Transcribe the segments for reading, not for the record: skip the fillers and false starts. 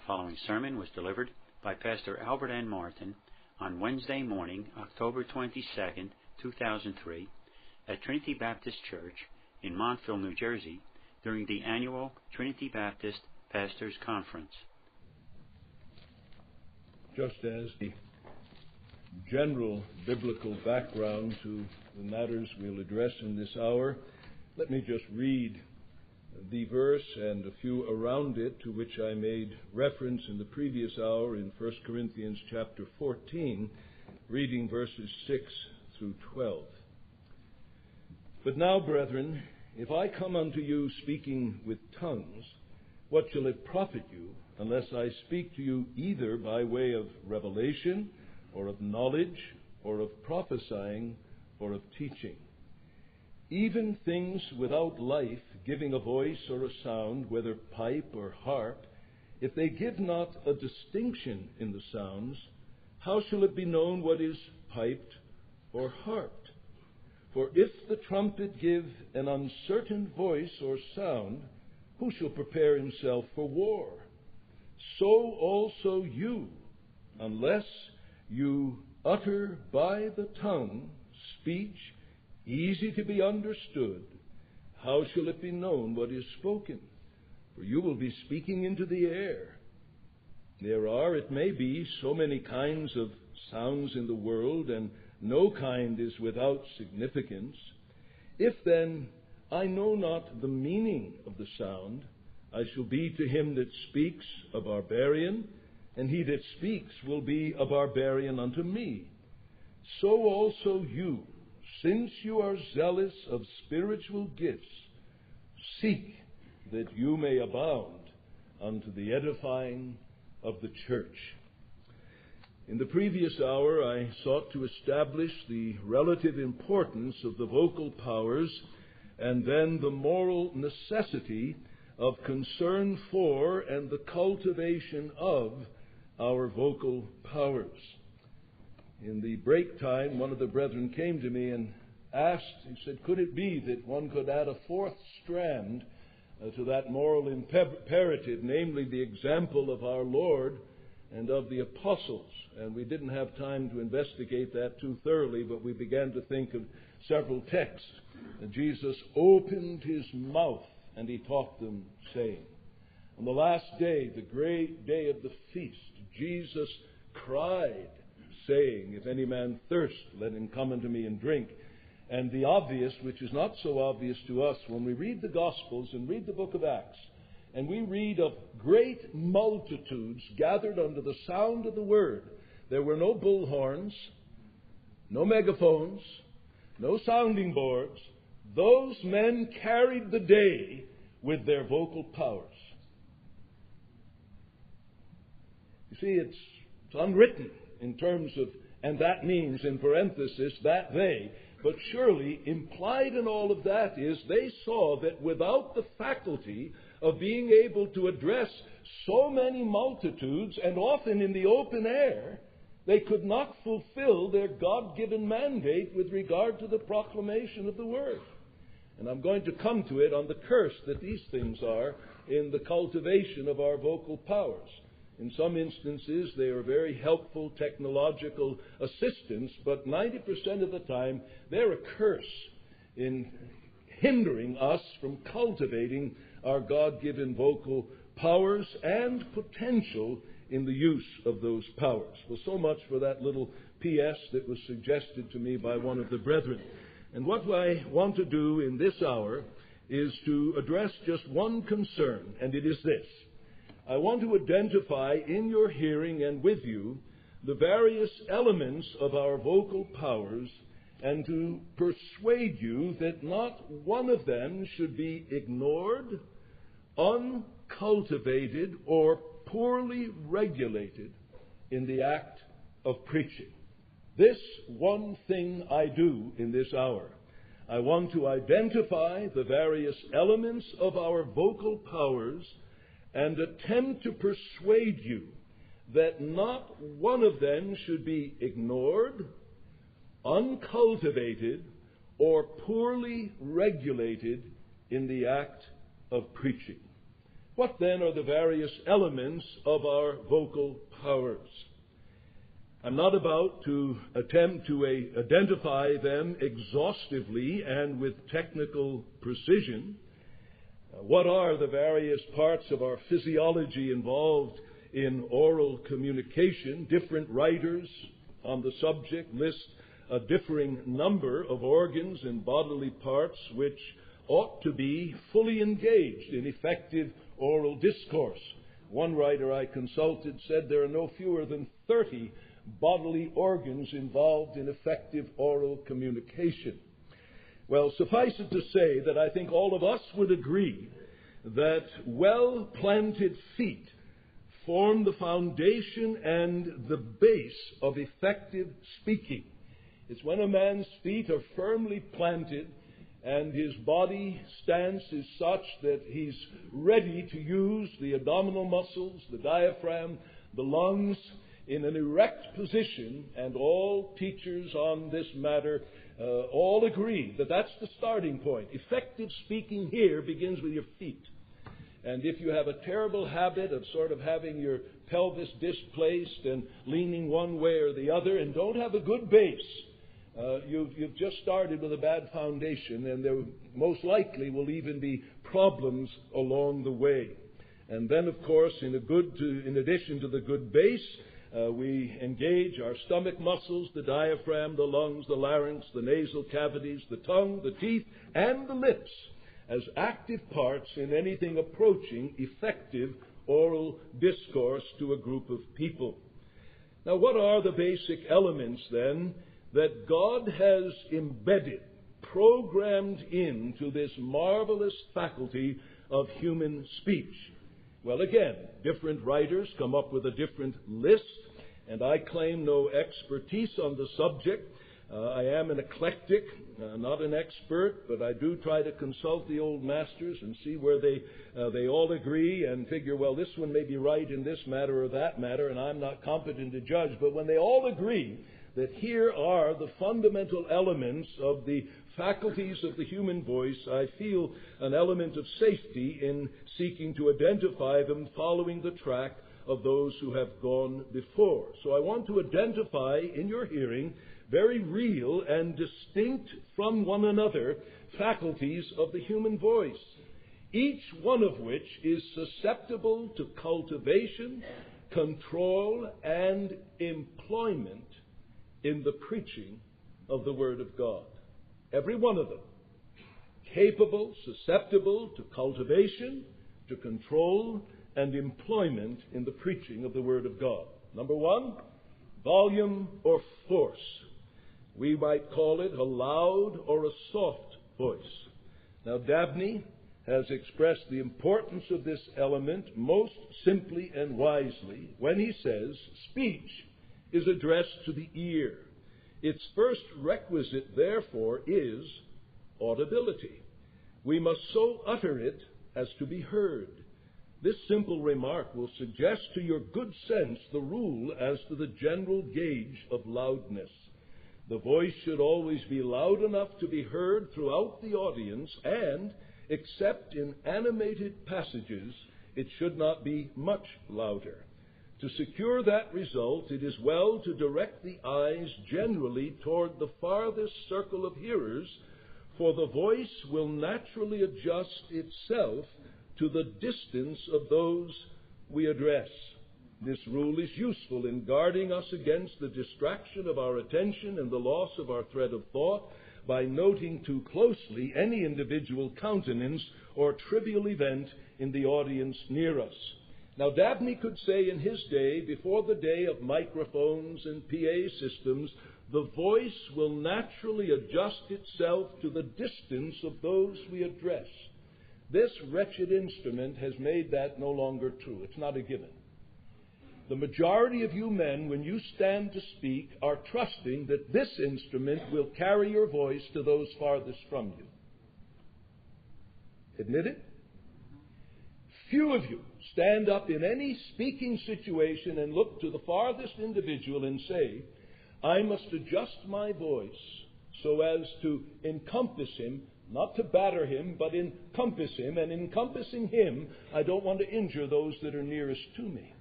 following sermon was delivered by Pastor Albert N. Martin on Wednesday morning, October 22nd, 2003, at Trinity Baptist Church in Montville, New Jersey, during the annual Trinity Baptist Pastors Conference. Just as the general biblical background to the matters we'll address in this hour, let me just read the verse and a few around it to which I made reference in the previous hour in 1 Corinthians chapter 14, reading verses 6 through 12. But now, brethren, if I come unto you speaking with tongues, what shall it profit you, unless I speak to you either by way of revelation, or of knowledge, or of prophesying, or of teaching? Even things without life, giving a voice or a sound, whether pipe or harp, if they give not a distinction in the sounds, how shall it be known what is piped or harped? For if the trumpet give an uncertain voice or sound, who shall prepare himself for war? So also you, unless you utter by the tongue speech easy to be understood, how shall it be known what is spoken? For you will be speaking into the air. There are, it may be, so many kinds of sounds in the world, and no kind is without significance. If then I know not the meaning of the sound, I shall be to him that speaks a barbarian, and he that speaks will be a barbarian unto me. So also you, since you are zealous of spiritual gifts, seek that you may abound unto the edifying of the church. In the previous hour, I sought to establish the relative importance of the vocal powers and then the moral necessity of concern for and the cultivation of our vocal powers. In the break time, one of the brethren came to me and asked, he said, could it be that one could add a fourth strand to that moral imperative, namely the example of our Lord and of the apostles? And we didn't have time to investigate that too thoroughly, but we began to think of several texts. Jesus opened his mouth and he taught them, saying, on the last day, the great day of the feast, Jesus cried, saying, if any man thirst, let him come unto me and drink. And the obvious, which is not so obvious to us, when we read the Gospels and read the book of Acts, and we read of great multitudes gathered under the sound of the word, there were no bullhorns, no megaphones, no sounding boards. Those men carried the day with their vocal powers. You see, it's unwritten in terms of, and that means in parenthesis, that they, but surely implied in all of that is they saw that without the faculty of being able to address so many multitudes, and often in the open air, they could not fulfill their God-given mandate with regard to the proclamation of the Word. And I'm going to come to it on the curse that these things are in the cultivation of our vocal powers. In some instances, they are very helpful technological assistants, but 90% of the time, they're a curse in hindering us from cultivating our God-given vocal powers and potential in the use of those powers. Well, so much for that little P.S. that was suggested to me by one of the brethren. And what I want to do in this hour is to address just one concern, and it is this. I want to identify in your hearing and with you the various elements of our vocal powers and to persuade you that not one of them should be ignored, uncultivated, or poorly regulated in the act of preaching. This one thing I do in this hour. I want to identify the various elements of our vocal powers and attempt to persuade you that not one of them should be ignored, uncultivated, or poorly regulated in the act of preaching. What then are the various elements of our vocal powers? I'm not about to attempt to identify them exhaustively and with technical precision. What are the various parts of our physiology involved in oral communication? Different writers on the subject list a differing number of organs and bodily parts which ought to be fully engaged in effective oral discourse. One writer I consulted said there are no fewer than 30 bodily organs involved in effective oral communication. Well, suffice it to say that I think all of us would agree that well-planted feet form the foundation and the base of effective speaking. It's when a man's feet are firmly planted and his body stance is such that he's ready to use the abdominal muscles, the diaphragm, the lungs in an erect position, and all teachers on this matter all agree that that's the starting point. Effective speaking here begins with your feet. And if you have a terrible habit of sort of having your pelvis displaced and leaning one way or the other and don't have a good base, you've just started with a bad foundation, and there most likely will even be problems along the way. And then, of course, in addition to the good base, we engage our stomach muscles, the diaphragm, the lungs, the larynx, the nasal cavities, the tongue, the teeth, and the lips as active parts in anything approaching effective oral discourse to a group of people. Now, what are the basic elements, then, that God has embedded, programmed into this marvelous faculty of human speech? Well, again, different writers come up with a different list, and I claim no expertise on the subject. I am an eclectic, not an expert, but I do try to consult the old masters and see where they all agree and figure, well, this one may be right in this matter or that matter, and I'm not competent to judge. But when they all agree that here are the fundamental elements of the faculties of the human voice, I feel an element of safety in seeking to identify them following the track of those who have gone before. So I want to identify in your hearing very real and distinct from one another faculties of the human voice, each one of which is susceptible to cultivation, control, and employment in the preaching of the Word of God. Every one of them capable, susceptible to cultivation, to control, and employment in the preaching of the Word of God. Number one, volume or force. We might call it a loud or a soft voice. Now, Dabney has expressed the importance of this element most simply and wisely when he says speech is addressed to the ear. Its first requisite, therefore, is audibility. We must so utter it as to be heard. This simple remark will suggest to your good sense the rule as to the general gauge of loudness. The voice should always be loud enough to be heard throughout the audience, and, except in animated passages, it should not be much louder. To secure that result, it is well to direct the eyes generally toward the farthest circle of hearers, for the voice will naturally adjust itself to the distance of those we address. This rule is useful in guarding us against the distraction of our attention and the loss of our thread of thought by noting too closely any individual countenance or trivial event in the audience near us. Now, Dabney could say in his day, before the day of microphones and PA systems, the voice will naturally adjust itself to the distance of those we address. This wretched instrument has made that no longer true. It's not a given. The majority of you men, when you stand to speak, are trusting that this instrument will carry your voice to those farthest from you. Admit it? Few of you stand up in any speaking situation and look to the farthest individual and say, I must adjust my voice so as to encompass him not to batter him, but encompass him. And encompassing him, I don't want to injure those that are nearest to me.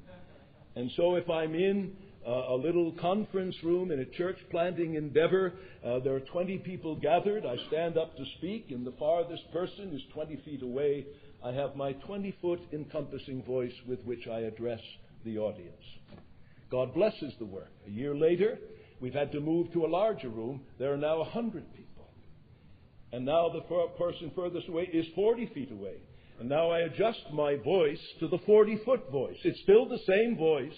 And so if I'm in a little conference room in a church planting endeavor, there are 20 people gathered. I stand up to speak, and the farthest person is 20 feet away. I have my 20-foot encompassing voice with which I address the audience. God blesses the work. A year later, we've had to move to a larger room. There are now 100 people. And now the person furthest away is 40 feet away. And now I adjust my voice to the 40-foot voice. It's still the same voice.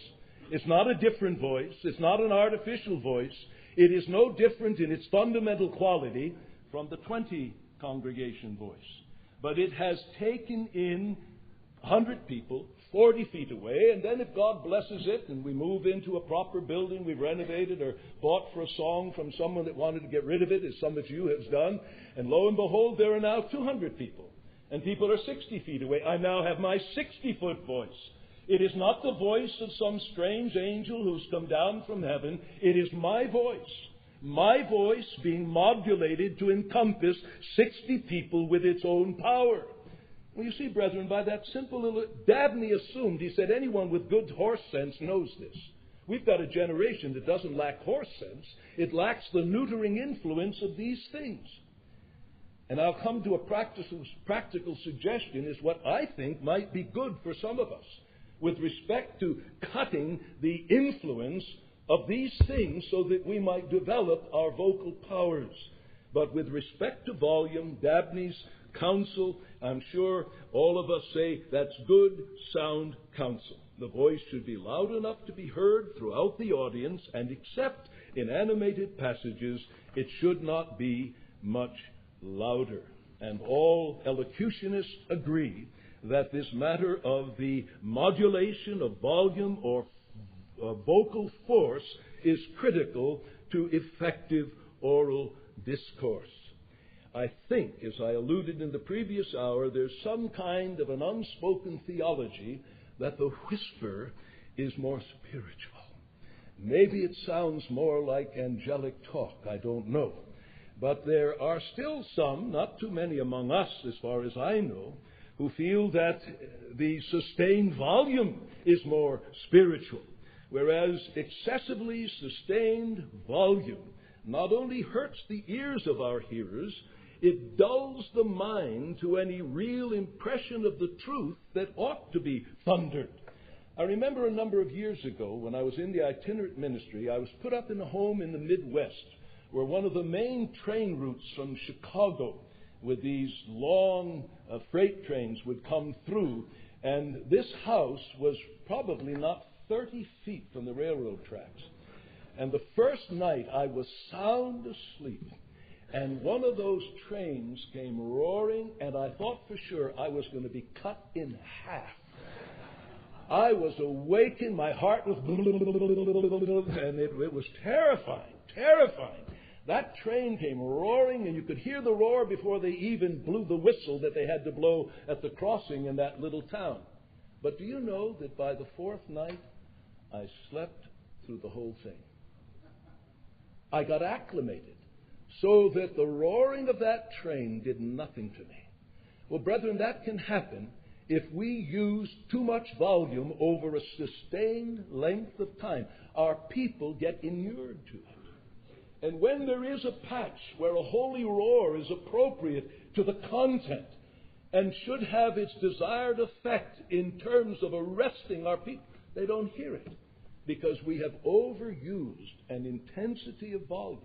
It's not a different voice. It's not an artificial voice. It is no different in its fundamental quality from the 20 congregation voice. But it has taken in 100 people, 40 feet away, and then if God blesses it and we move into a proper building we've renovated or bought for a song from someone that wanted to get rid of it, as some of you have done, and lo and behold, there are now 200 people. And people are 60 feet away. I now have my 60-foot voice. It is not the voice of some strange angel who's come down from heaven. It is my voice being modulated to encompass 60 people with its own power. Well, you see, brethren, by that simple little... Dabney assumed, he said, anyone with good horse sense knows this. We've got a generation that doesn't lack horse sense. It lacks the neutering influence of these things. And I'll come to a practical suggestion is what I think might be good for some of us with respect to cutting the influence of these things so that we might develop our vocal powers. But with respect to volume, Dabney's counsel, I'm sure all of us say that's good, sound counsel. The voice should be loud enough to be heard throughout the audience, and except in animated passages, it should not be much louder. And all elocutionists agree that this matter of the modulation of volume or vocal force is critical to effective oral discourse. I think, as I alluded in the previous hour, there's some kind of an unspoken theology that the whisper is more spiritual. Maybe it sounds more like angelic talk, I don't know. But there are still some, not too many among us as far as I know, who feel that the sustained volume is more spiritual, whereas excessively sustained volume not only hurts the ears of our hearers, it dulls the mind to any real impression of the truth that ought to be thundered. I remember a number of years ago when I was in the itinerant ministry, I was put up in a home in the Midwest where one of the main train routes from Chicago with these long freight trains would come through, and this house was probably not 30 feet from the railroad tracks. And the first night I was sound asleep, and one of those trains came roaring, and I thought for sure I was going to be cut in half. I was awakened, my heart was... and it was terrifying, terrifying. That train came roaring, and you could hear the roar before they even blew the whistle that they had to blow at the crossing in that little town. But do you know that by the fourth night, I slept through the whole thing? I got acclimated so that the roaring of that train did nothing to me. Well, brethren, that can happen if we use too much volume over a sustained length of time. Our people get inured to it. And when there is a patch where a holy roar is appropriate to the content and should have its desired effect in terms of arresting our people, they don't hear it because we have overused an intensity of volume.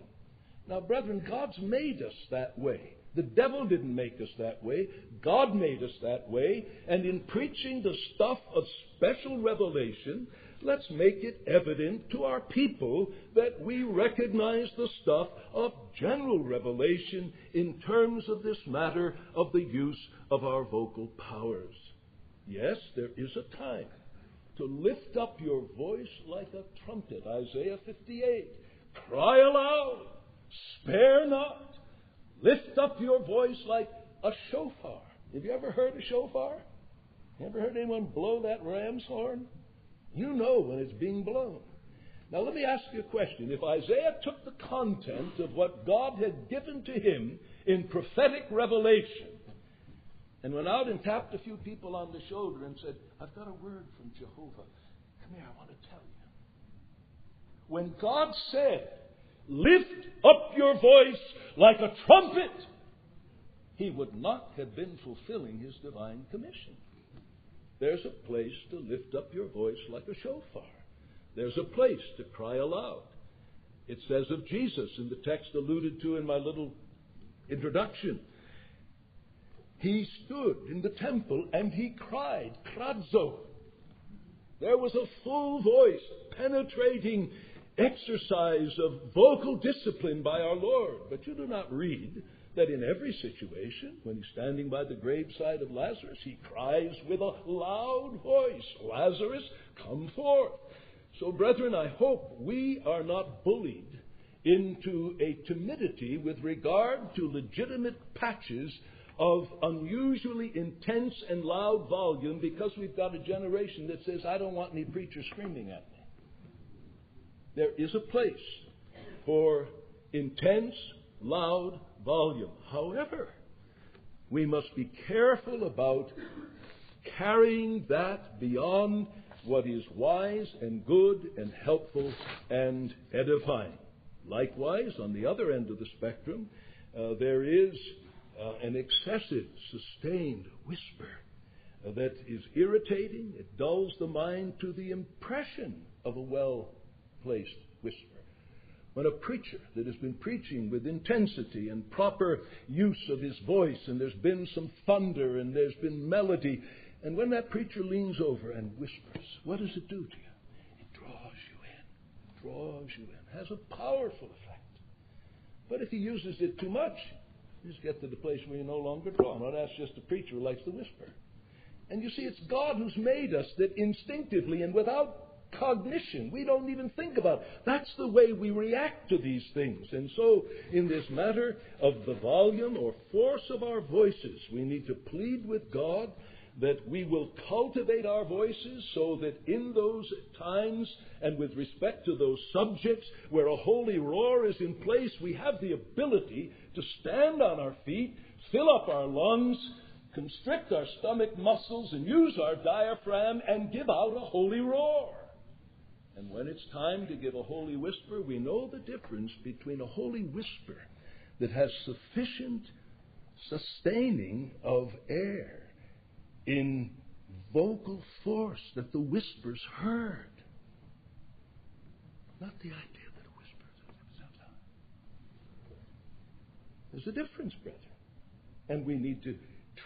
Now, brethren, God's made us that way. The devil didn't make us that way. God made us that way. And in preaching the stuff of special revelation, let's make it evident to our people that we recognize the stuff of general revelation in terms of this matter of the use of our vocal powers. Yes, there is a time to lift up your voice like a trumpet. Isaiah 58. Cry aloud, spare not. Lift up your voice like a shofar. Have you ever heard a shofar? Ever heard anyone blow that ram's horn? You know when it's being blown. Now let me ask you a question. If Isaiah took the content of what God had given to him in prophetic revelation, and went out and tapped a few people on the shoulder and said, I've got a word from Jehovah. Come here, I want to tell you. When God said, lift up your voice like a trumpet, He would not have been fulfilling His divine commission. There's a place to lift up your voice like a shofar. There's a place to cry aloud. It says of Jesus in the text alluded to in my little introduction, He stood in the temple and He cried, kradzo. There was a full voice, penetrating exercise of vocal discipline by our Lord. But you do not read that in every situation, when He's standing by the graveside of Lazarus, He cries with a loud voice, Lazarus, come forth. So, brethren, I hope we are not bullied into a timidity with regard to legitimate patches of unusually intense and loud volume because we've got a generation that says, I don't want any preacher screaming at me. There is a place for intense, loud volume. However, we must be careful about carrying that beyond what is wise and good and helpful and edifying. Likewise, on the other end of the spectrum, there is an excessive, sustained whisper that is irritating. It dulls the mind to the impression of a well-placed whisper. When a preacher that has been preaching with intensity and proper use of his voice, and there's been some thunder and there's been melody, and when that preacher leans over and whispers, what does it do to you? It draws you in, has a powerful effect. But if he uses it too much, you just get to the place where you're no longer drawn. Well, that's just a preacher who likes to whisper. And you see, it's God who's made us that instinctively and without cognition, we don't even think about it. That's the way we react to these things. And so, in this matter of the volume or force of our voices, we need to plead with God that we will cultivate our voices so that in those times and with respect to those subjects where a holy roar is in place, we have the ability to stand on our feet, fill up our lungs, constrict our stomach muscles, and use our diaphragm and give out a holy roar. And when it's time to give a holy whisper, we know the difference between a holy whisper that has sufficient sustaining of air in vocal force that the whisper's heard. Not the idea that a whisper is. There's a difference, brethren. And we need to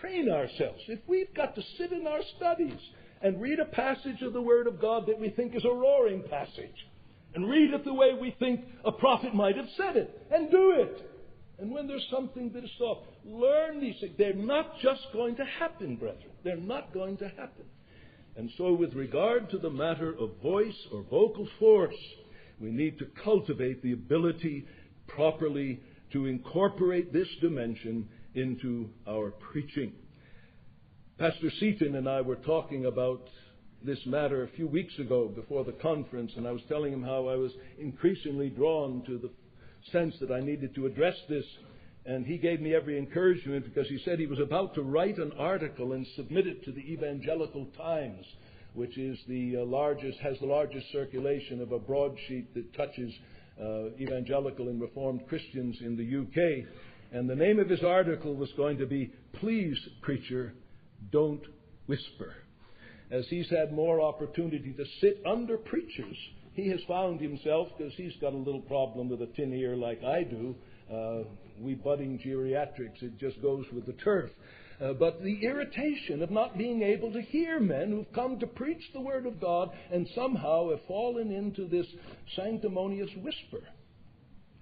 train ourselves. If we've got to sit in our studies and read a passage of the Word of God that we think is a roaring passage, and read it the way we think a prophet might have said it, and do it. And when there's something that is soft, learn these things. They're not just going to happen, brethren. They're not going to happen. And so with regard to the matter of voice or vocal force, we need to cultivate the ability properly to incorporate this dimension into our preaching. Pastor Seaton and I were talking about this matter a few weeks ago before the conference, and I was telling him how I was increasingly drawn to the sense that I needed to address this, and he gave me every encouragement because he said he was about to write an article and submit it to the Evangelical Times, which is has the largest circulation of a broadsheet that touches evangelical and Reformed Christians in the UK. And the name of his article was going to be, Please, Preacher, Don't Whisper. As he's had more opportunity to sit under preachers, he has found himself, because he's got a little problem with a tin ear like I do, we budding geriatrics, it just goes with the turf. But the irritation of not being able to hear men who've come to preach the Word of God and somehow have fallen into this sanctimonious whisper.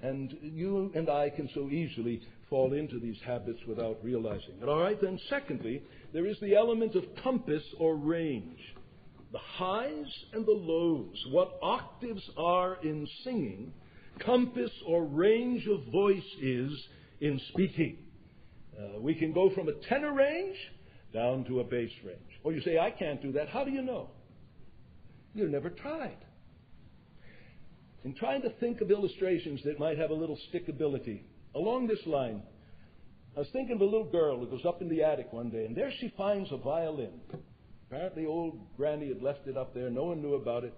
And you and I can so easily fall into these habits without realizing it. All right, then secondly, there is the element of compass or range. The highs and the lows, what octaves are in singing, compass or range of voice is in speaking. We can go from a tenor range down to a bass range. Or you say, I can't do that. How do you know? You've never tried. In trying to think of illustrations that might have a little stickability, along this line, I was thinking of a little girl who goes up in the attic one day, and there she finds a violin. Apparently old Granny had left it up there. No one knew about it.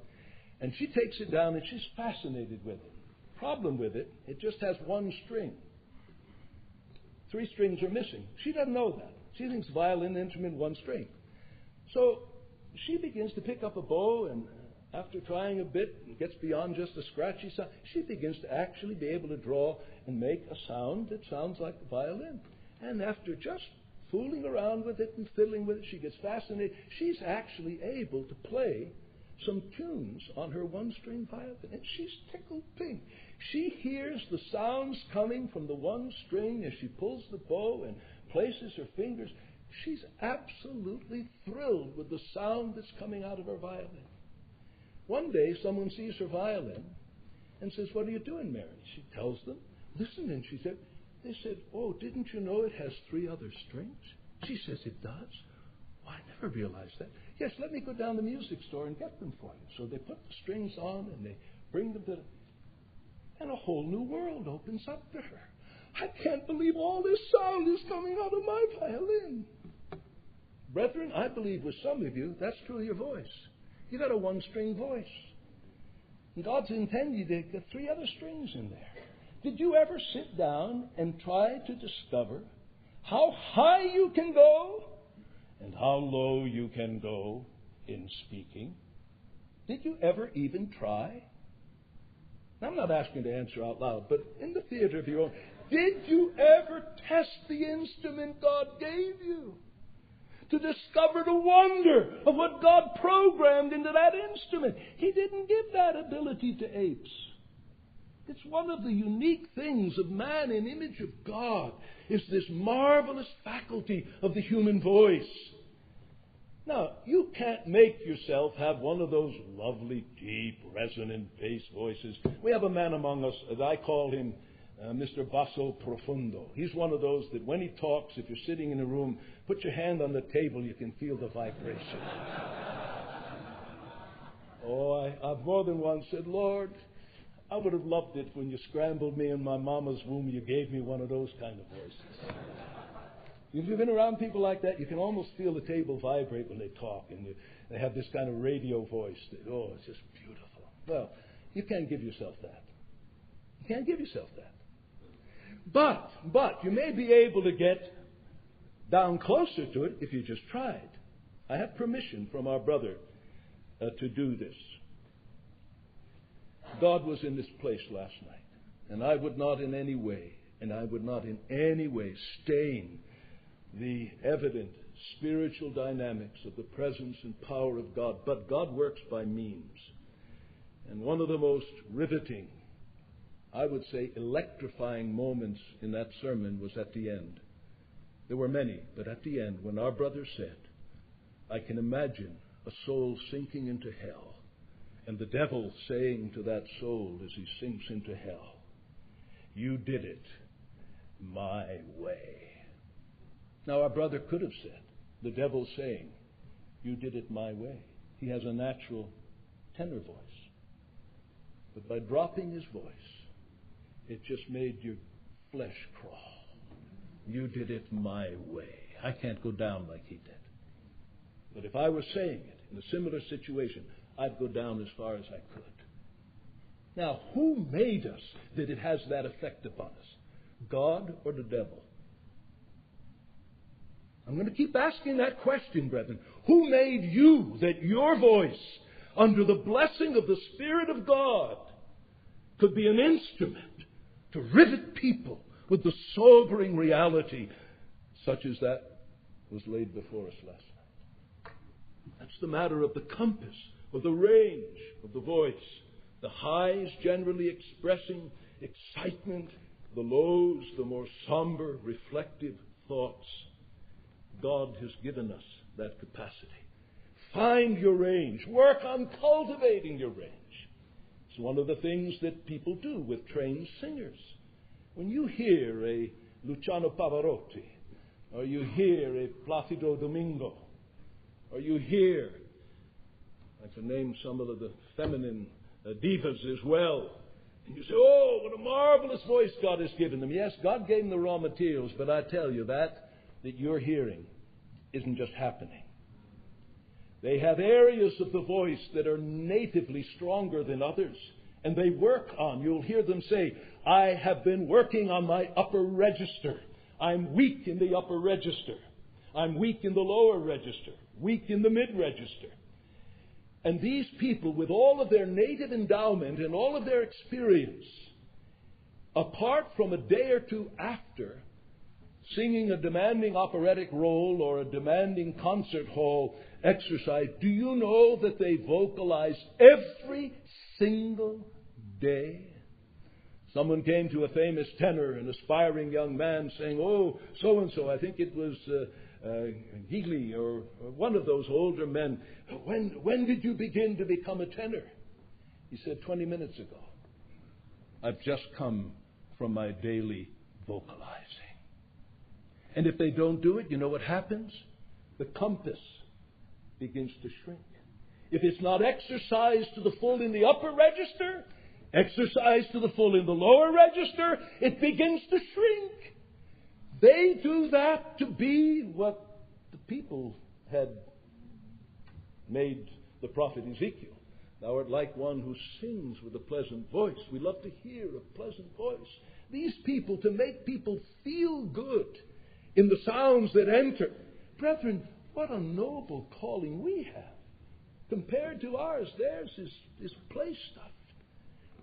And she takes it down, and she's fascinated with it. Problem with it, it just has one string. 3 strings are missing. She doesn't know that. She thinks violin instrument, 1 string. So she begins to pick up a bow, and after trying a bit, and gets beyond just a scratchy sound, she begins to actually be able to draw and make a sound that sounds like the violin. And after just fooling around with it and fiddling with it, she gets fascinated. She's actually able to play some tunes on her 1-string violin, and she's tickled pink. She hears the sounds coming from the 1 string as she pulls the bow and places her fingers. She's absolutely thrilled with the sound that's coming out of her violin. One day, someone sees her violin and says, "What are you doing, Mary?" She tells them, "Listen," and they said, "Oh, didn't you know it has 3 other strings?" She says, "It does? Oh, I never realized that." "Yes, let me go down to the music store and get them for you." So they put the strings on and they bring them to and a whole new world opens up to her. "I can't believe all this sound is coming out of my violin." Brethren, I believe with some of you, that's true of your voice. You got a 1-string voice. And God's intended you to get 3 other strings in there. Did you ever sit down and try to discover how high you can go and how low you can go in speaking? Did you ever even try? I'm not asking you to answer out loud, but in the theater of your own, did you ever test the instrument God gave you to discover the wonder of what God programmed into that instrument? He didn't give that ability to apes. It's one of the unique things of man in image of God, is this marvelous faculty of the human voice. Now, you can't make yourself have one of those lovely, deep, resonant bass voices. We have a man among us, as I call him, Mr. Basso Profundo. He's one of those that when he talks, if you're sitting in a room, put your hand on the table, you can feel the vibration. I've more than once said, "Lord, I would have loved it when you scrambled me in my mama's womb, you gave me one of those kind of voices." If you've been around people like that, you can almost feel the table vibrate when they talk, and they have this kind of radio voice that, it's just beautiful. Well, you can't give yourself that. You can't give yourself that. But you may be able to get down closer to it if you just tried. I have permission from our brother to do this. God was in this place last night, and I would not in any way stain the evident spiritual dynamics of the presence and power of God. But God works by means. And one of the most riveting, I would say electrifying moments in that sermon was at the end. There were many, but at the end, when our brother said, "I can imagine a soul sinking into hell, and the devil saying to that soul as he sinks into hell, 'You did it my way.'" Now, our brother could have said, the devil saying, "You did it my way." He has a natural tenor voice. But by dropping his voice, it just made your flesh crawl. "You did it my way." I can't go down like he did. But if I were saying it in a similar situation, I'd go down as far as I could. Now, who made us that it has that effect upon us? God or the devil? I'm going to keep asking that question, brethren. Who made you that your voice, under the blessing of the Spirit of God, could be an instrument to rivet people with the sobering reality such as that was laid before us last night? That's the matter of the compass, of the range of the voice. The highs generally expressing excitement, the lows, the more somber, reflective thoughts. God has given us that capacity. Find your range. Work on cultivating your range. It's one of the things that people do with trained singers. When you hear a Luciano Pavarotti, or you hear a Placido Domingo, or you hear, I can name some of the feminine divas as well, You say, oh, what a marvelous voice God has given them. Yes, God gave them the raw materials, but I tell you that you're hearing isn't just happening. They have areas of the voice that are natively stronger than others, and they work on. You'll hear them say, I have been working on my upper register. I'm weak in the upper register. I'm weak in the lower register, weak in the mid-register. And these people, with all of their native endowment and all of their experience, apart from a day or two after singing a demanding operatic role or a demanding concert hall exercise, do you know that they vocalize every single day? Someone came to a famous tenor, an aspiring young man, saying, oh, so-and-so, I think it was Healy or one of those older men, when did you begin to become a tenor? He said, 20 minutes ago. I've just come from my daily vocalizing. And if they don't do it, you know what happens? The compass begins to shrink. If it's not exercised to the full in the upper register, exercised to the full in the lower register, it begins to shrink. They do that to be what the people had made the prophet Ezekiel. Thou art like one who sings with a pleasant voice. We love to hear a pleasant voice. These people, to make people feel good in the sounds that enter. Brethren, what a noble calling we have. Compared to ours, theirs is play stuff.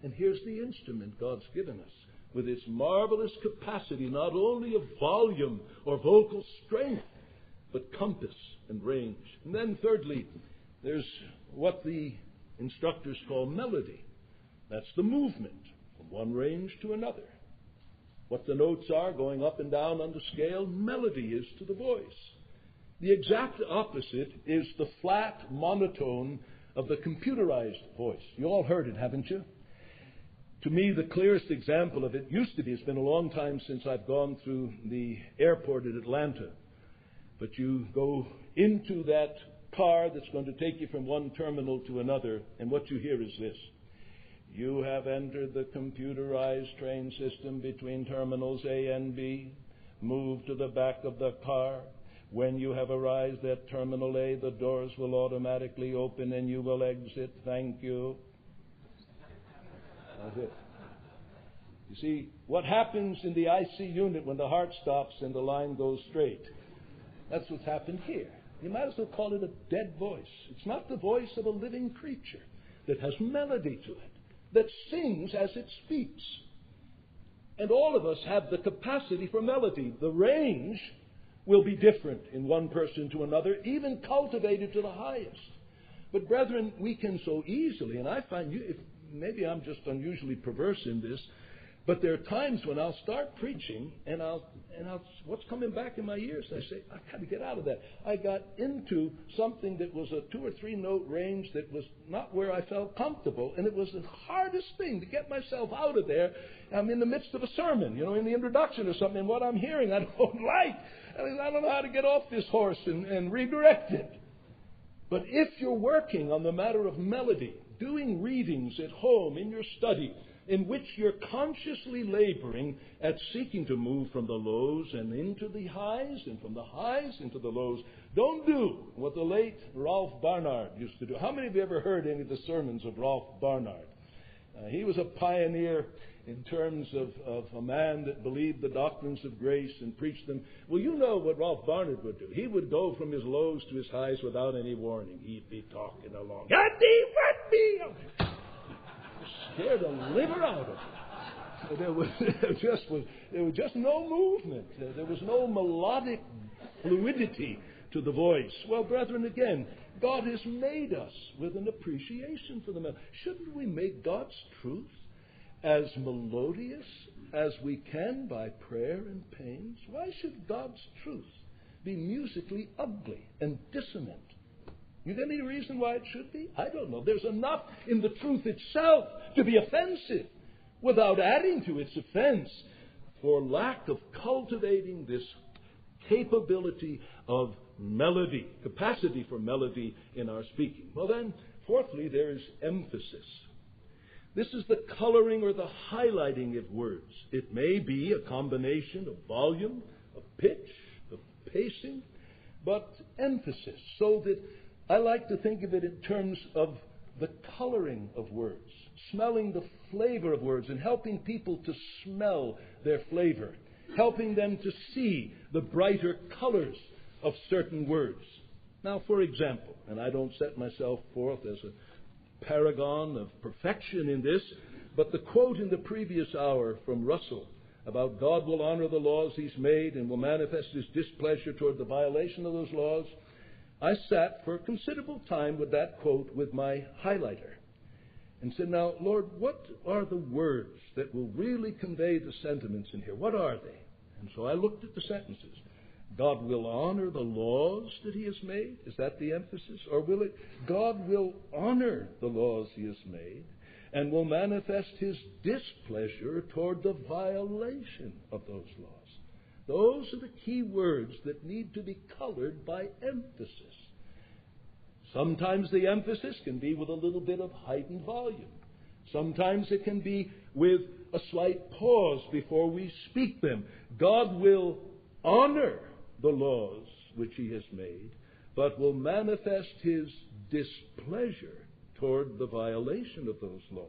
And here's the instrument God's given us, with its marvelous capacity, not only of volume or vocal strength, but compass and range. And then thirdly, there's what the instructors call melody. That's the movement from one range to another. What the notes are going up and down on the scale, melody is to the voice. The exact opposite is the flat monotone of the computerized voice. You all heard it, haven't you? To me, the clearest example of it used to be, it's been a long time since I've gone through the airport at Atlanta, but you go into that car that's going to take you from one terminal to another, and what you hear is this. You have entered the computerized train system between terminals A and B. Move to the back of the car. When you have arrived at Terminal A, the doors will automatically open and you will exit. Thank you. That's it. You see, what happens in the IC unit when the heart stops and the line goes straight? That's what's happened here. You might as well call it a dead voice. It's not the voice of a living creature that has melody to it, that sings as it speaks. And all of us have the capacity for melody. The range will be different in one person to another, even cultivated to the highest. But brethren, we can so easily, and I find maybe I'm just unusually perverse in this, but there are times when I'll start preaching and I'll what's coming back in my ears? I say, I've got to get out of that. I got into something that was a 2 or 3 note range that was not where I felt comfortable, and it was the hardest thing to get myself out of there. I'm in the midst of a sermon, in the introduction or something, and what I'm hearing I don't like. I don't know how to get off this horse and redirect it. But if you're working on the matter of melody, doing readings at home in your study, in which you're consciously laboring at seeking to move from the lows and into the highs, and from the highs into the lows, don't do what the late Ralph Barnard used to do. How many of you ever heard any of the sermons of Ralph Barnard? He was a pioneer in terms of a man that believed the doctrines of grace and preached them. Well, you know what Ralph Barnard would do. He would go from his lows to his highs without any warning. He'd be talking along. Scared the liver out of it. There was just no movement. There was no melodic fluidity to the voice. Well, brethren, again, God has made us with an appreciation for the melody. Shouldn't we make God's truth as melodious as we can by prayer and pains? Why should God's truth be musically ugly and dissonant? You got any reason why it should be? I don't know. There's enough in the truth itself to be offensive without adding to its offense for lack of cultivating this capability of melody, capacity for melody in our speaking. Well then, fourthly, there is emphasis. This is the coloring or the highlighting of words. It may be a combination of volume, of pitch, of pacing, but emphasis, so that I like to think of it in terms of the coloring of words, smelling the flavor of words, and helping people to smell their flavor, helping them to see the brighter colors of certain words. Now, for example, and I don't set myself forth as a paragon of perfection in this, but the quote in the previous hour from Russell about God will honor the laws he's made and will manifest his displeasure toward the violation of those laws, I sat for a considerable time with that quote with my highlighter and said, now, Lord, what are the words that will really convey the sentiments in here? What are they? And so I looked at the sentences. God will honor the laws that he has made? Is that the emphasis? Or will it, God will honor the laws he has made and will manifest his displeasure toward the violation of those laws? Those are the key words that need to be colored by emphasis. Sometimes the emphasis can be with a little bit of heightened volume. Sometimes it can be with a slight pause before we speak them. God will honor the laws which he has made, but will manifest his displeasure toward the violation of those laws.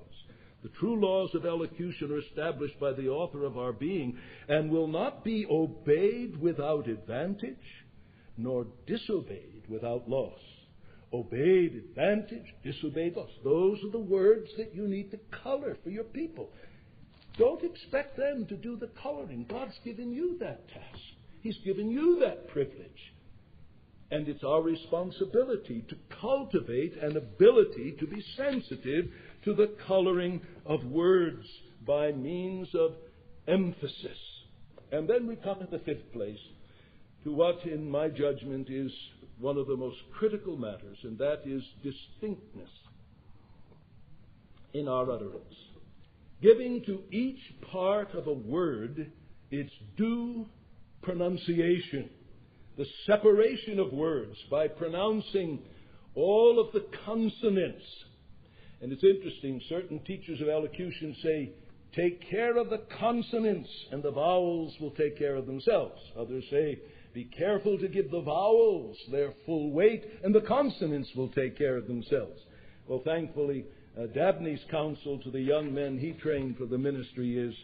The true laws of elocution are established by the author of our being and will not be obeyed without advantage, nor disobeyed without loss. Obeyed, advantage, disobeyed, loss. Those are the words that you need to color for your people. Don't expect them to do the coloring. God's given you that task. He's given you that privilege. And it's our responsibility to cultivate an ability to be sensitive to the coloring of words by means of emphasis. And then we come in the fifth place to what, in my judgment, is one of the most critical matters, and that is distinctness in our utterance. Giving to each part of a word its due pronunciation. The separation of words by pronouncing all of the consonants. And it's interesting, certain teachers of elocution say, take care of the consonants and the vowels will take care of themselves. Others say, be careful to give the vowels their full weight and the consonants will take care of themselves. Well, thankfully, Dabney's counsel to the young men he trained for the ministry is,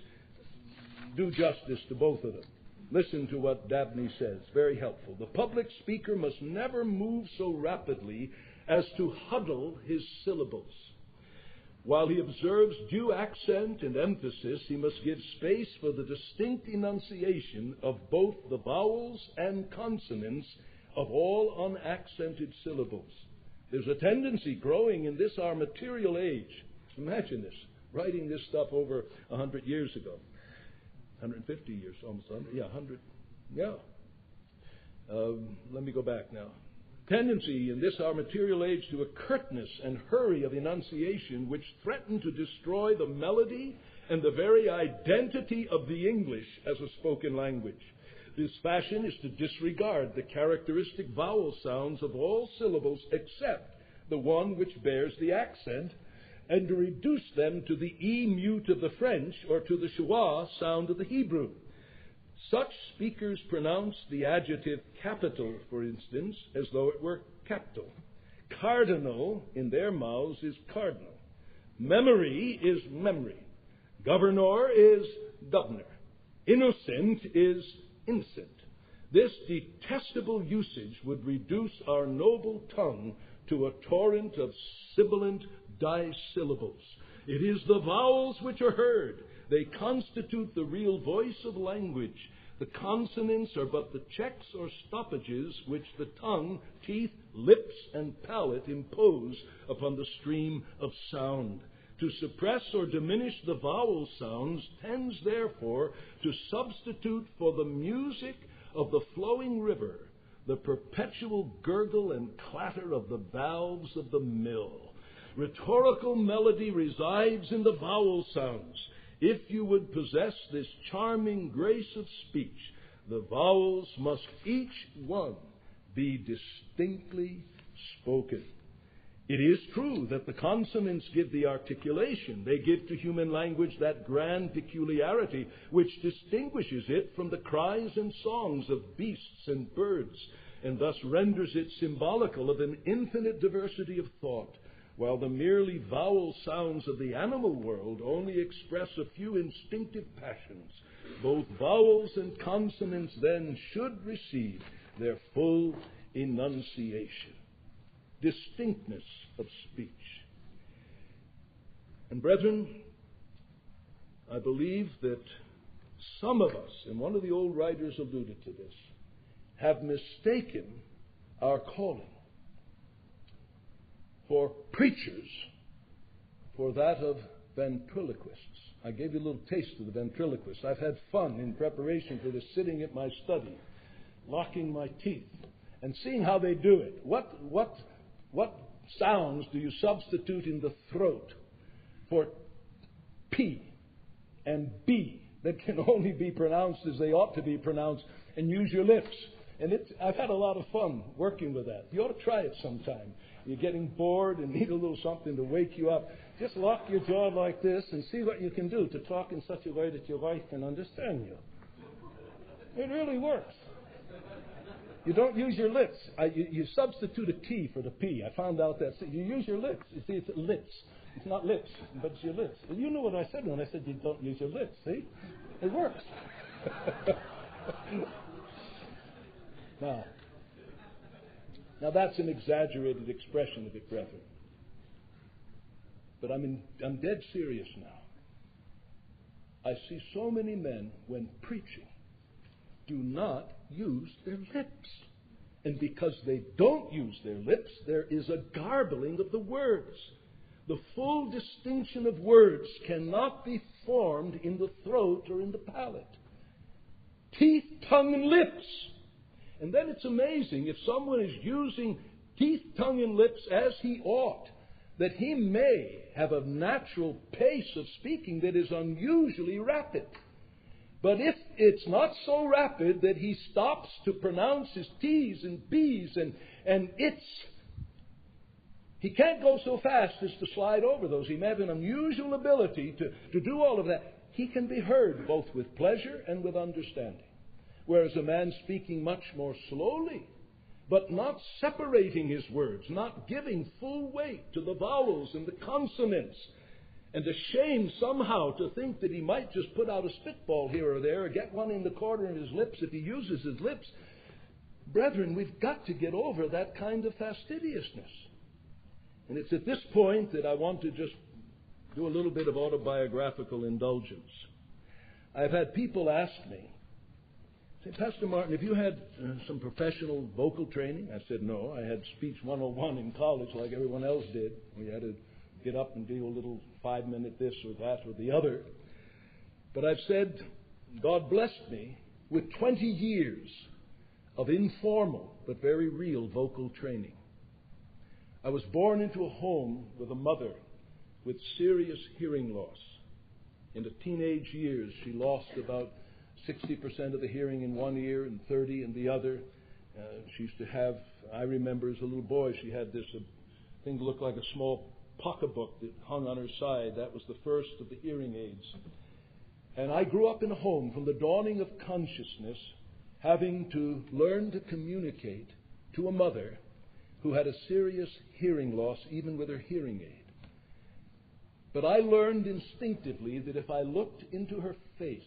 do justice to both of them. Listen to what Dabney says, very helpful. The public speaker must never move so rapidly as to huddle his syllables. While he observes due accent and emphasis, he must give space for the distinct enunciation of both the vowels and consonants of all unaccented syllables. There's a tendency growing in this our material age. Imagine this, writing this stuff over 100 years ago. 150 years, almost 100. Yeah, 100. Yeah. Let me go back now. Tendency in this our material age to a curtness and hurry of enunciation which threaten to destroy the melody and the very identity of the English as a spoken language. This fashion is to disregard the characteristic vowel sounds of all syllables except the one which bears the accent, and to reduce them to the E mute of the French or to the schwa sound of the Hebrew. Such speakers pronounce the adjective capital, for instance, as though it were capital. Cardinal, in their mouths, is cardinal. Memory is memory. Governor is governor. Innocent is innocent. This detestable usage would reduce our noble tongue to a torrent of sibilant dissyllables. It is the vowels which are heard. They constitute the real voice of language. The consonants are but the checks or stoppages which the tongue, teeth, lips, and palate impose upon the stream of sound. To suppress or diminish the vowel sounds tends, therefore, to substitute for the music of the flowing river the perpetual gurgle and clatter of the valves of the mill. Rhetorical melody resides in the vowel sounds. If you would possess this charming grace of speech, the vowels must each one be distinctly spoken. It is true that the consonants give the articulation. They give to human language that grand peculiarity which distinguishes it from the cries and songs of beasts and birds, and thus renders it symbolical of an infinite diversity of thought, while the merely vowel sounds of the animal world only express a few instinctive passions. Both vowels and consonants then should receive their full enunciation, distinctness of speech. And brethren, I believe that some of us, and one of the old writers alluded to this, have mistaken our calling for preachers for that of ventriloquists. I gave you a little taste of the ventriloquist. I've had fun in preparation for this, sitting at my study, locking my teeth, and seeing how they do it. What sounds do you substitute in the throat for P and B that can only be pronounced as they ought to be pronounced, and use your lips? And I've had a lot of fun working with that. You ought to try it sometime. You're getting bored and need a little something to wake you up. Just lock your jaw like this and see what you can do to talk in such a way that your wife can understand you. It really works. You don't use your lips. You substitute a T for the P. I found out that. You use your lips. You see, it's lips. It's not lips, but it's your lips. And you know what I said when I said you don't use your lips. See? It works. Now that's an exaggerated expression of it, brethren. But I'm dead serious now. I see so many men, when preaching, do not use their lips. And because they don't use their lips, there is a garbling of the words. The full distinction of words cannot be formed in the throat or in the palate. Teeth, tongue, and lips. And then it's amazing if someone is using teeth, tongue, and lips as he ought, that he may have a natural pace of speaking that is unusually rapid. But if it's not so rapid that he stops to pronounce his T's and B's and it's, he can't go so fast as to slide over those. He may have an unusual ability to do all of that. He can be heard both with pleasure and with understanding. Whereas a man speaking much more slowly, but not separating his words, not giving full weight to the vowels and the consonants, and ashamed somehow to think that he might just put out a spitball here or there or get one in the corner of his lips if he uses his lips. Brethren, we've got to get over that kind of fastidiousness. And it's at this point that I want to just do a little bit of autobiographical indulgence. I've had people ask me, say, Pastor Martin, have you had some professional vocal training? I said, no. I had Speech 101 in college like everyone else did. We had to get up and do a little 5-minute this or that or the other. But I've said, God blessed me with 20 years of informal but very real vocal training. I was born into a home with a mother with serious hearing loss. In the teenage years, she lost about 60% of the hearing in one ear and 30 in the other. She used to have, I remember as a little boy, she had this thing that looked like a small pocketbook that hung on her side. That was the first of the hearing aids. And I grew up in a home from the dawning of consciousness, having to learn to communicate to a mother who had a serious hearing loss, even with her hearing aid. But I learned instinctively that if I looked into her face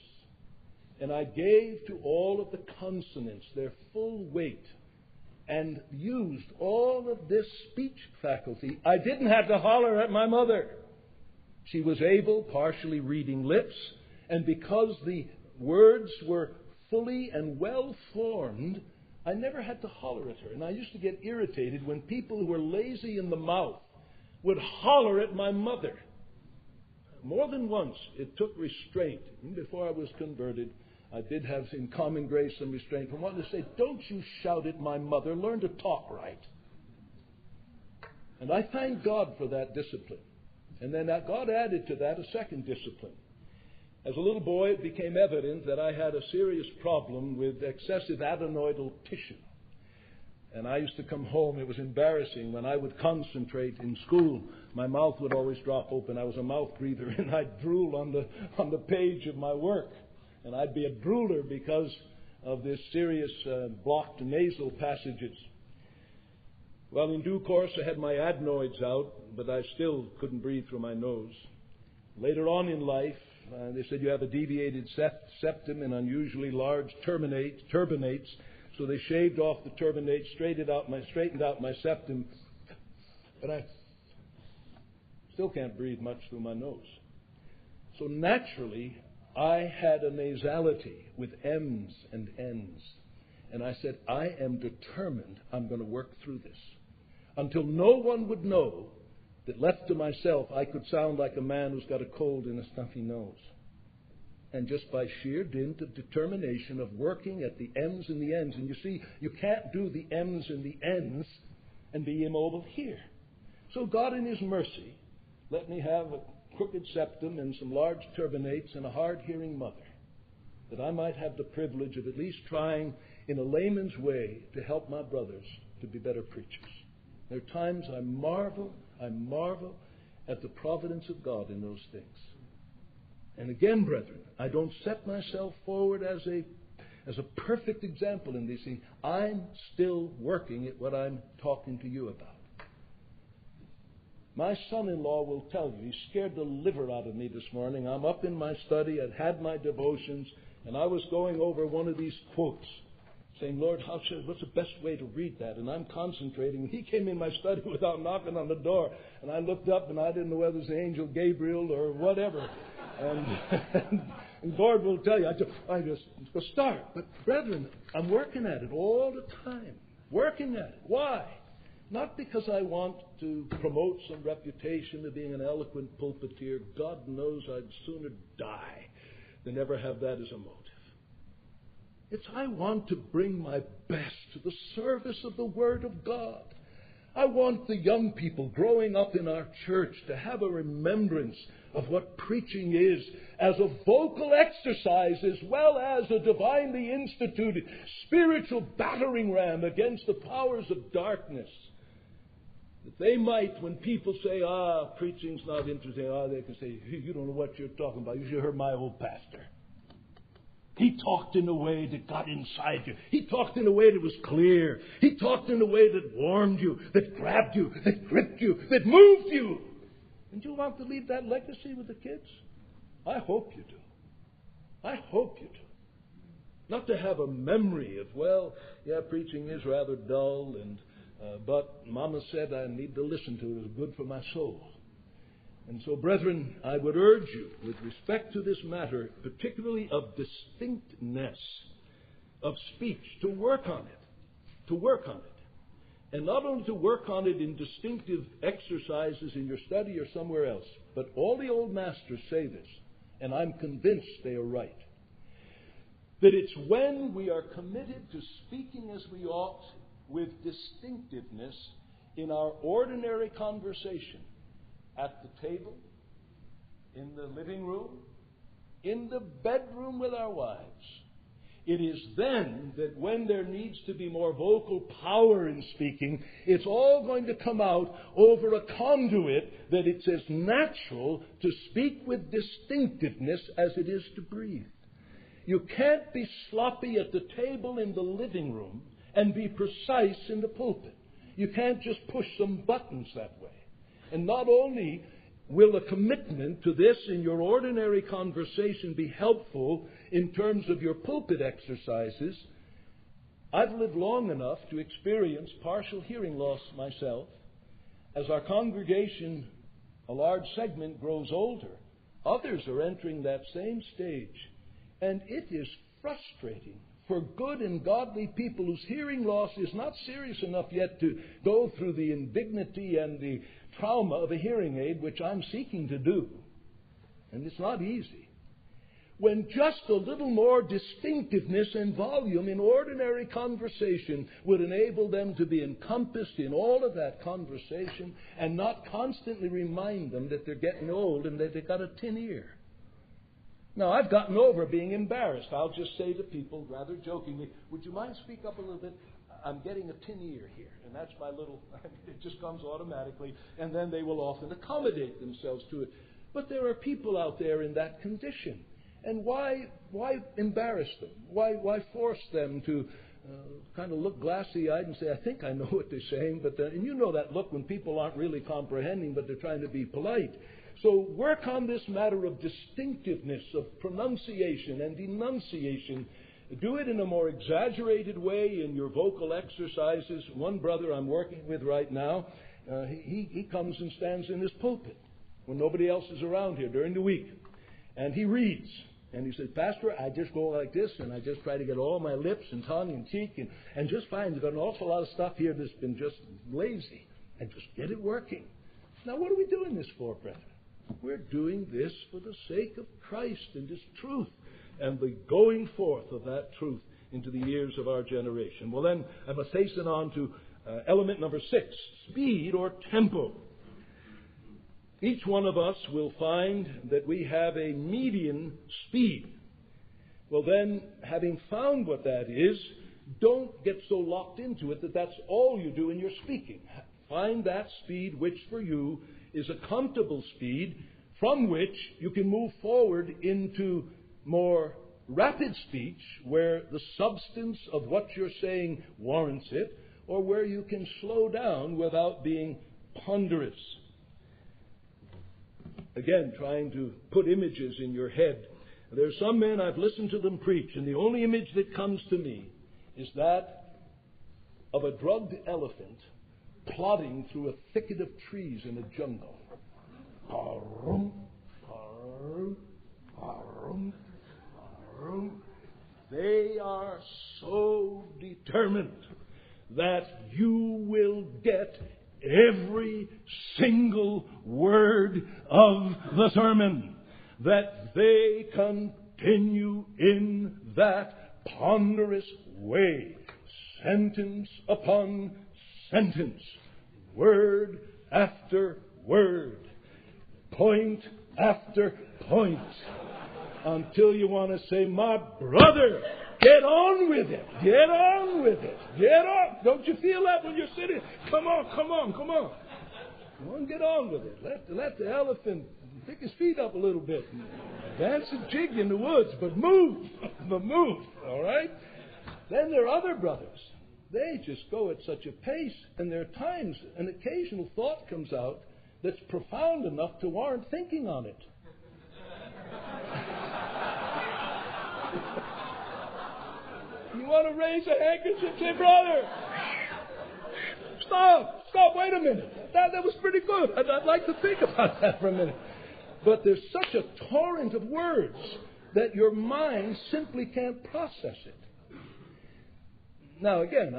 and I gave to all of the consonants their full weight and used all of this speech faculty, I didn't have to holler at my mother. She was able, partially reading lips, and because the words were fully and well formed, I never had to holler at her. And I used to get irritated when people who were lazy in the mouth would holler at my mother. More than once, it took restraint. Even before I was converted, I did have, in common grace, some restraint from wanting to say, don't you shout at my mother, learn to talk right. And I thank God for that discipline. And then God added to that a second discipline. As a little boy, it became evident that I had a serious problem with excessive adenoidal tissue. And I used to come home. It was embarrassing. When I would concentrate in school, my mouth would always drop open. I was a mouth breather, and I'd drool on the page of my work. And I'd be a drooler because of this serious blocked nasal passages. Well, in due course, I had my adenoids out, but I still couldn't breathe through my nose. Later on in life, they said you have a deviated septum and unusually large turbinates. So they shaved off the turbinates, straightened out my septum, but I still can't breathe much through my nose. So naturally, I had a nasality with M's and N's. And I said, I am determined I'm going to work through this. Until no one would know that left to myself, I could sound like a man who's got a cold and a stuffy nose. And just by sheer dint of determination of working at the M's and the N's. And you see, you can't do the M's and the N's and be immobile here. So God in His mercy let me have a crooked septum and some large turbinates and a hard-hearing mother, that I might have the privilege of at least trying in a layman's way to help my brothers to be better preachers. There are times I marvel at the providence of God in those things. And again, brethren, I don't set myself forward as a perfect example in these things. I'm still working at what I'm talking to you about. My son-in-law will tell you, he scared the liver out of me this morning. I'm up in my study, I'd had my devotions, and I was going over one of these quotes, saying, Lord, what's the best way to read that? And I'm concentrating. He came in my study without knocking on the door, and I looked up, and I didn't know whether it was the angel Gabriel or whatever. And Lord will tell you, I just go start. But brethren, I'm working at it all the time. Working at it. Why? Not because I want to promote some reputation of being an eloquent pulpiteer. God knows I'd sooner die than ever have that as a motive. It's I want to bring my best to the service of the Word of God. I want the young people growing up in our church to have a remembrance of what preaching is as a vocal exercise as well as a divinely instituted spiritual battering ram against the powers of darkness. That they might, when people say, preaching's not interesting, they can say, you don't know what you're talking about. You should have heard my old pastor. He talked in a way that got inside you. He talked in a way that was clear. He talked in a way that warmed you, that grabbed you, that gripped you, that moved you. And you want to leave that legacy with the kids? I hope you do. I hope you do. Not to have a memory of, preaching is rather dull, but Mama said I need to listen to it. It's good for my soul. And so, brethren, I would urge you, with respect to this matter, particularly of distinctness of speech, to work on it. To work on it. And not only to work on it in distinctive exercises in your study or somewhere else, but all the old masters say this, and I'm convinced they are right, that it's when we are committed to speaking as we ought with distinctiveness in our ordinary conversation, at the table, in the living room, in the bedroom with our wives. It is then that when there needs to be more vocal power in speaking, it's all going to come out over a conduit that it's as natural to speak with distinctiveness as it is to breathe. You can't be sloppy at the table in the living room and be precise in the pulpit. You can't just push some buttons that way. And not only will a commitment to this in your ordinary conversation be helpful in terms of your pulpit exercises, I've lived long enough to experience partial hearing loss myself. As our congregation, a large segment, grows older, others are entering that same stage. And it is frustrating for good and godly people whose hearing loss is not serious enough yet to go through the indignity and the trauma of a hearing aid, which I'm seeking to do. And it's not easy. When just a little more distinctiveness and volume in ordinary conversation would enable them to be encompassed in all of that conversation and not constantly remind them that they're getting old and that they've got a tin ear. Now, I've gotten over being embarrassed. I'll just say to people, rather jokingly, would you mind speak up a little bit? I'm getting a tin ear here, and that's my little, it just comes automatically, and then they will often accommodate themselves to it. But there are people out there in that condition. And why embarrass them? Why force them to kind of look glassy-eyed and say, I think I know what they're saying, and you know that look when people aren't really comprehending, but they're trying to be polite. So work on this matter of distinctiveness, of pronunciation and enunciation. Do it in a more exaggerated way in your vocal exercises. One brother I'm working with right now, he comes and stands in his pulpit when nobody else is around here during the week. And he reads. And he says, Pastor, I just go like this, and I just try to get all my lips and tongue and cheek, and just find there's an awful lot of stuff here that's been just lazy, and just get it working. Now, what are we doing this for, brethren? We're doing this for the sake of Christ and His truth, and the going forth of that truth into the ears of our generation. Well, then, I must hasten on to element number 6, speed or tempo. Each one of us will find that we have a median speed. Well then, having found what that is, don't get so locked into it that that's all you do in your speaking. Find that speed which for you is a comfortable speed from which you can move forward into more rapid speech where the substance of what you're saying warrants it, or where you can slow down without being ponderous. Again, trying to put images in your head. There are some men, I've listened to them preach, and the only image that comes to me is that of a drugged elephant plodding through a thicket of trees in a jungle. They are so determined that you will get every single word of the sermon, that they continue in that ponderous way, sentence upon sentence, word after word, point after point, until you want to say, my brother, get on with it. Get on with it. Get on. Don't you feel that when you're sitting? Come on, come on, come on. Come on, get on with it. Let the elephant pick his feet up a little bit. Dance a jig in the woods, but move. But move, all right? Then there are other brothers. They just go at such a pace, and there are times an occasional thought comes out that's profound enough to warrant thinking on it. You want to raise a handkerchief, say, brother, stop, wait a minute. That was pretty good. I'd like to think about that for a minute. But there's such a torrent of words that your mind simply can't process it. Now, again,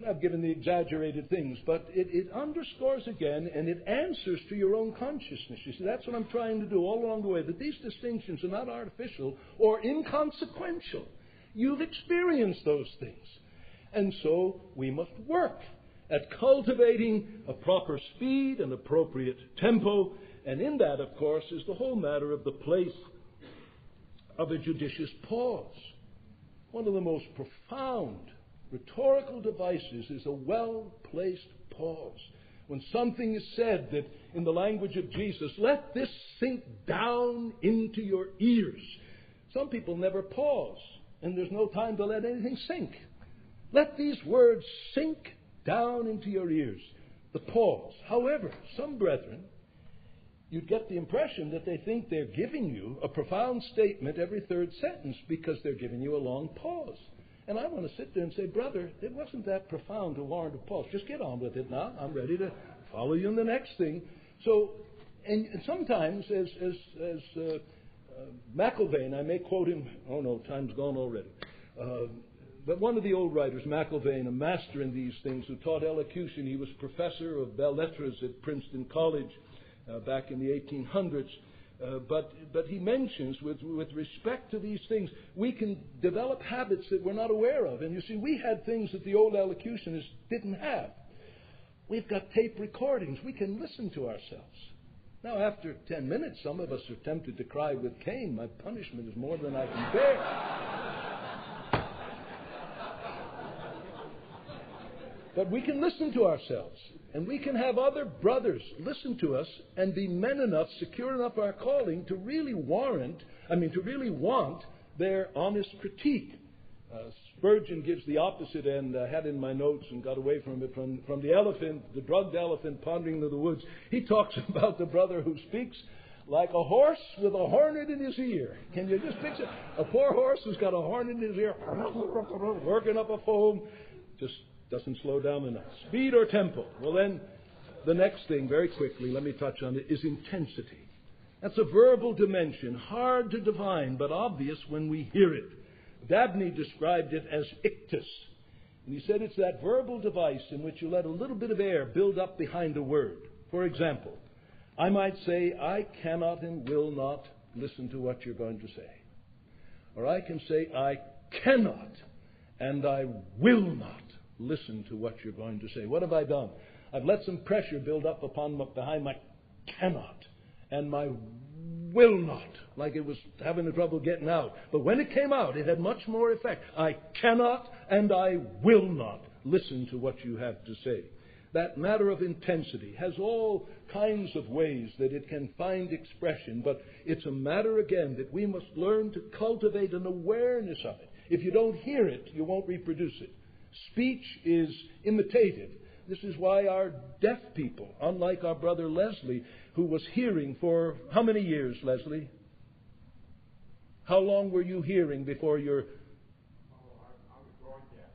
I've given the exaggerated things, but it underscores again, and it answers to your own consciousness. You see, that's what I'm trying to do all along the way, that these distinctions are not artificial or inconsequential. You've experienced those things. And so we must work at cultivating a proper speed and appropriate tempo. And in that, of course, is the whole matter of the place of a judicious pause. One of the most profound rhetorical devices is a well-placed pause. When something is said that, in the language of Jesus, let this sink down into your ears. Some people never pause. And there's no time to let anything sink. Let these words sink down into your ears. The pause. However, some brethren, you get the impression that they think they're giving you a profound statement every third sentence because they're giving you a long pause. And I want to sit there and say, brother, it wasn't that profound to warrant a pause. Just get on with it now. I'm ready to follow you in the next thing. So, and sometimes, as McIlvaine, I may quote him, oh no, time's gone already. But one of the old writers, McIlvaine, a master in these things, who taught elocution, he was professor of belles lettres at Princeton College back in the 1800s. But he mentions, with respect to these things, we can develop habits that we're not aware of. And you see, we had things that the old elocutionists didn't have. We've got tape recordings. We can listen to ourselves. Now, after 10 minutes, some of us are tempted to cry with Cain, my punishment is more than I can bear. But we can listen to ourselves, and we can have other brothers listen to us and be men enough, secure enough our calling to really want their honest critique. Spurgeon gives the opposite end. I had in my notes and got away from it, from the elephant, the drugged elephant pondering through the woods. He talks about the brother who speaks like a horse with a hornet in his ear. Can you just picture a poor horse who's got a hornet in his ear, working up a foam, just doesn't slow down enough. Speed or tempo? Well, then, the next thing, very quickly, let me touch on it, is intensity. That's a verbal dimension, hard to define, but obvious when we hear it. Dabney described it as ictus. And he said it's that verbal device in which you let a little bit of air build up behind a word. For example, I might say, I cannot and will not listen to what you're going to say. Or I can say, I cannot and I will not listen to what you're going to say. What have I done? I've let some pressure build up behind my cannot and my will not, like it was having a trouble getting out. But when it came out, it had much more effect. I cannot and I will not listen to what you have to say. That matter of intensity has all kinds of ways that it can find expression, but it's a matter, again, that we must learn to cultivate an awareness of it. If you don't hear it, you won't reproduce it. Speech is imitative. This is why our deaf people, unlike our brother Leslie, who was hearing for how many years, Leslie? How long were you hearing before your... I was born deaf.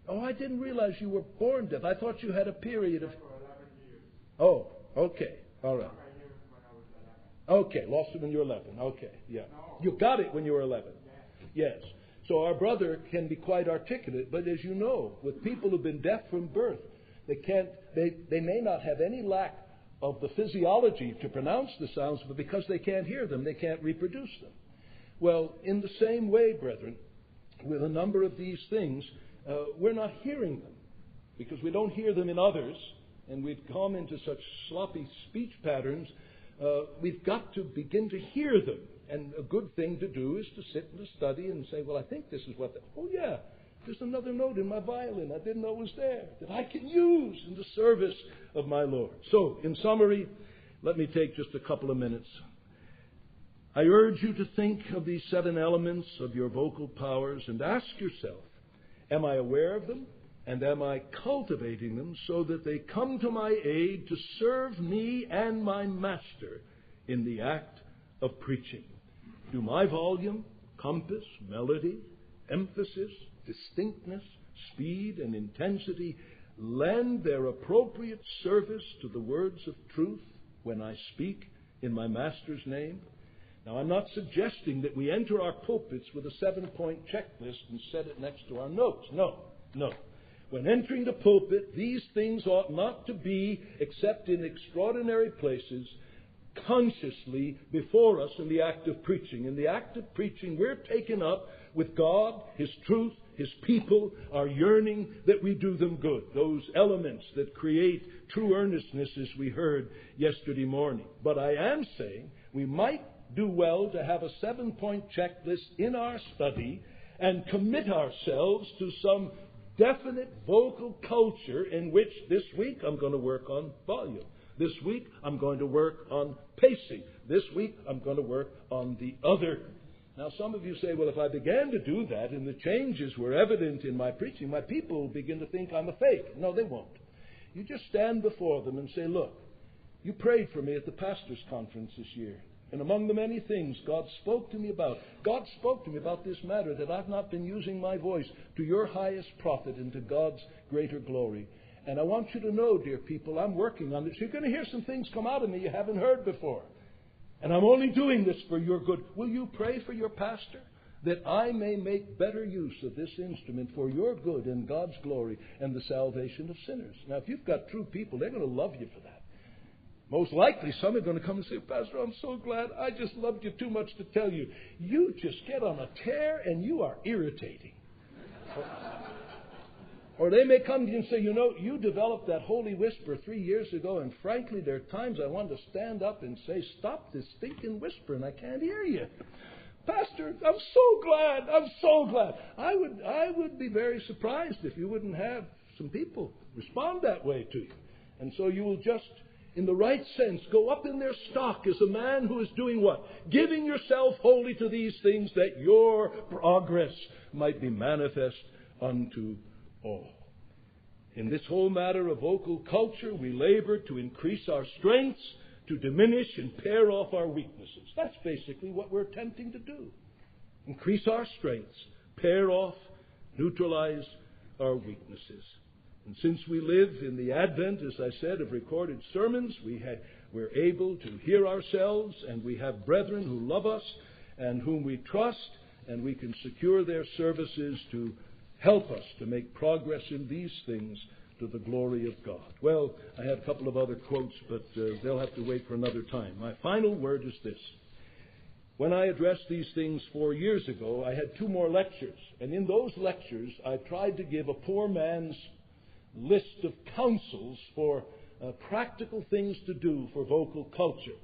Oh, I didn't realize you were born deaf. I thought you had a period of... For 11 years. Oh, okay. All right. I hear it when I was 11. Okay, lost it when you were 11. Okay, yeah. No. You got it when you were 11. Yes. Yes. So our brother can be quite articulate, but as you know, with people who've been deaf from birth, they may not have any lack of the physiology to pronounce the sounds, but because they can't hear them, they can't reproduce them. Well, in the same way, brethren, with a number of these things, we're not hearing them because we don't hear them in others, and we've come into such sloppy speech patterns. We've got to begin to hear them. And a good thing to do is to sit and to study and say, well, I think this is what... Oh, yeah, there's another note in my violin I didn't know was there that I can use in the service of my Lord. So, in summary, let me take just a couple of minutes. I urge you to think of these 7 elements of your vocal powers and ask yourself, am I aware of them? And am I cultivating them so that they come to my aid to serve me and my Master in the act of preaching? Do my volume, compass, melody, emphasis, distinctness, speed, and intensity lend their appropriate service to the words of truth when I speak in my Master's name? Now, I'm not suggesting that we enter our pulpits with a 7-point checklist and set it next to our notes. No. When entering the pulpit, these things ought not to be, except in extraordinary places, consciously before us in the act of preaching. In the act of preaching, we're taken up with God, His truth, His people, our yearning that we do them good. Those elements that create true earnestness, as we heard yesterday morning. But I am saying we might do well to have a 7-point checklist in our study and commit ourselves to some definite vocal culture in which this week I'm going to work on volume. This week, I'm going to work on pacing. This week, I'm going to work on the other. Now, some of you say, well, if I began to do that and the changes were evident in my preaching, my people will begin to think I'm a fake. No, they won't. You just stand before them and say, look, you prayed for me at the pastors' conference this year. And among the many things God spoke to me about this matter, that I've not been using my voice to your highest profit and to God's greater glory. And I want you to know, dear people, I'm working on this. You're going to hear some things come out of me you haven't heard before. And I'm only doing this for your good. Will you pray for your pastor that I may make better use of this instrument for your good and God's glory and the salvation of sinners? Now, if you've got true people, they're going to love you for that. Most likely, some are going to come and say, Pastor, I'm so glad. I just loved you too much to tell you. You just get on a tear and you are irritating. Or they may come to you and say, you know, you developed that holy whisper 3 years ago, and frankly, there are times I want to stand up and say, stop this stinking whisper, and I can't hear you. Pastor, I'm so glad. I would be very surprised if you wouldn't have some people respond that way to you. And so you will just, in the right sense, go up in their stock as a man who is doing what? Giving yourself wholly to these things, that your progress might be manifest unto all. In this whole matter of vocal culture, we labor to increase our strengths, to diminish and pare off our weaknesses. That's basically what we're attempting to do. Increase our strengths, pare off, neutralize our weaknesses. And since we live in the advent, as I said, of recorded sermons, we're able to hear ourselves, and we have brethren who love us and whom we trust, and we can secure their services to help us to make progress in these things to the glory of God. Well, I had a couple of other quotes, but they'll have to wait for another time. My final word is this. When I addressed these things 4 years ago, I had 2 more lectures. And in those lectures, I tried to give a poor man's list of counsels for practical things to do for vocal culture.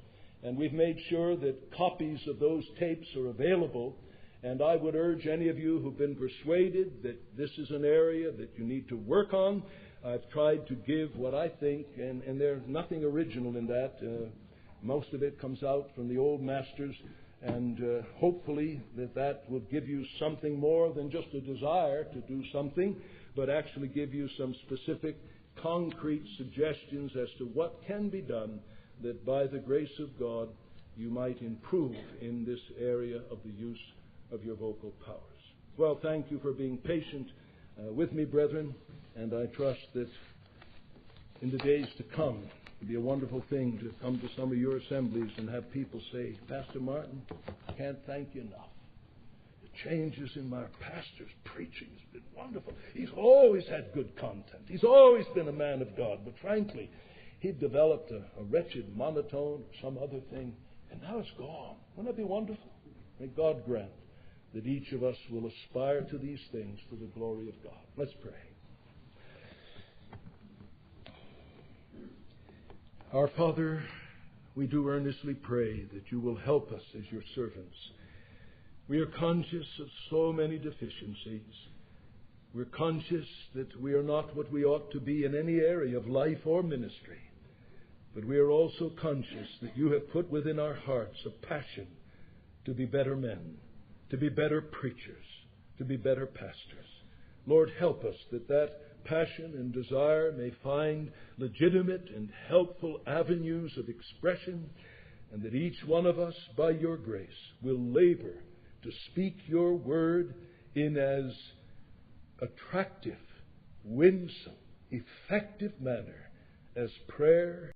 And we've made sure that copies of those tapes are available. And I would urge any of you who've been persuaded that this is an area that you need to work on. I've tried to give what I think, and there's nothing original in that. Most of it comes out from the old masters, and hopefully that will give you something more than just a desire to do something, but actually give you some specific, concrete suggestions as to what can be done that by the grace of God you might improve in this area of the use of your vocal powers. Well, thank you for being patient with me, brethren, and I trust that in the days to come, it'll be a wonderful thing to come to some of your assemblies and have people say, Pastor Martin, I can't thank you enough. The changes in my pastor's preaching has been wonderful. He's always had good content. He's always been a man of God, but frankly, he'd developed a wretched monotone or some other thing, and now it's gone. Wouldn't that be wonderful? May God grant that each of us will aspire to these things for the glory of God. Let's pray. Our Father, we do earnestly pray that you will help us as your servants. We are conscious of so many deficiencies. We're conscious that we are not what we ought to be in any area of life or ministry. But we are also conscious that you have put within our hearts a passion to be better men, to be better preachers, to be better pastors. Lord, help us that passion and desire may find legitimate and helpful avenues of expression, and that each one of us, by your grace, will labor to speak your word in as attractive, winsome, effective manner as prayer